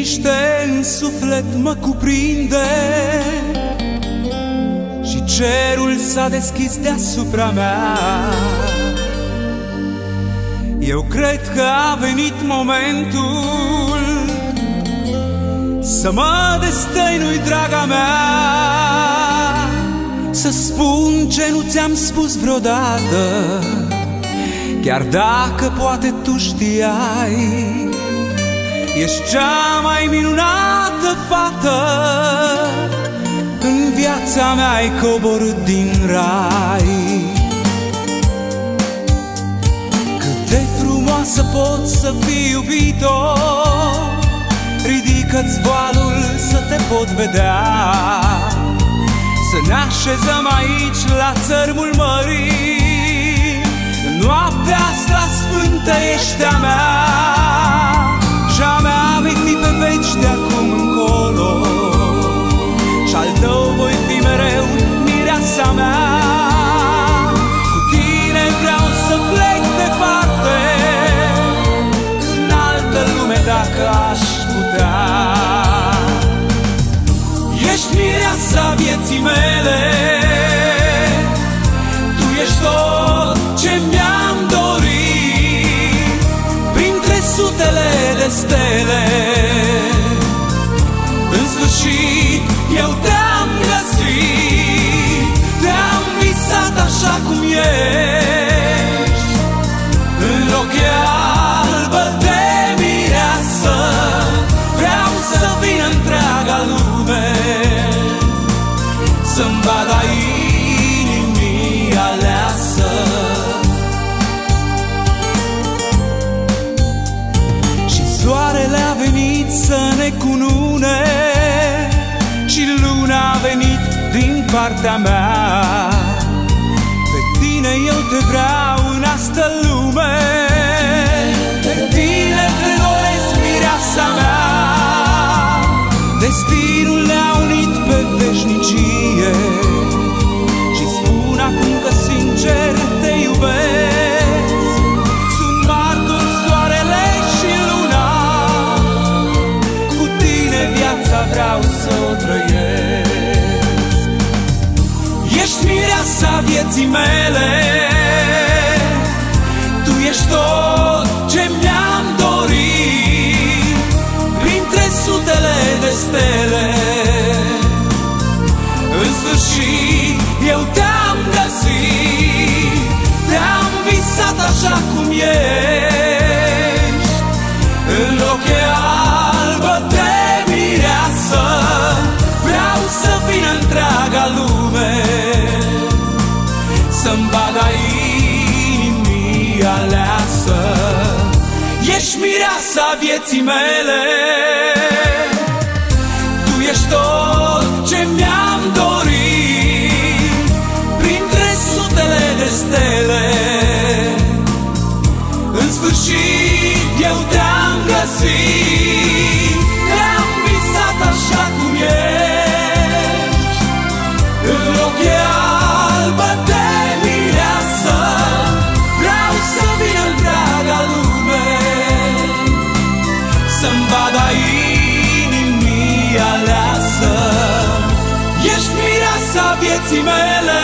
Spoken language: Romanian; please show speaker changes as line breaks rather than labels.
liniște în suflet mă cuprinde și cerul s-a deschis deasupra mea. Eu cred că a venit momentul să mă destăinui, draga mea, să spun ce nu ți-am spus vreodată, chiar dacă poate tu știai. Ești cea mai minunată fată, în viața mea ai coborât din rai. Cât de frumoasă pot să fii, iubito, ridică-ți voalul să te pot vedea. Să ne așezăm aici la țărmul mării, noaptea asta sfântă ești a mea și a mea vei fi pe veci de acum încolo, și-al tău voi fi mereu, mireasa mea. Cu tine vreau să plec departe, în altă lume dacă aș putea. Ești mireasa vieții mele, tu ești tot ce mi-am dorit, printre sutele de stele. În sfârșit eu te-am găsit, te-am visat așa cum ești, în rochie albă de mireasă. Vreau să vin întreaga lume să-mi vadă inimii aleasă. Și soarele a venit să ne cunune, și luna a venit din partea mea. Pe tine eu te vreau în asta lume, pe tine te doresc, mireasa mea. Destinul ne-a unit pe veșnicie și spun acum că sincer te iubesc. Sunt martor soarele și luna, cu tine viața vreau să o trăiesc. Ești mireasa vieții mele, tu ești tot ce mi-am dorit, printre sutele de stele. În sfârșit eu te-am găsit, te-am visat așa cum ești, în rochie albă de mireasă. Vreau să vin întreaga lume să-mi vadă inimii aleasă. Ești mireasa vieții mele, tu ești tot ce mi-am dorit, printre sutele de stele. În sfârșit eu te-am găsit, te-am visat așa cum ești, în rochie albă de mireasă. Vreau să vin întreaga lume să-mi vadă inimii aleasă. Ești mireasa vieții mele,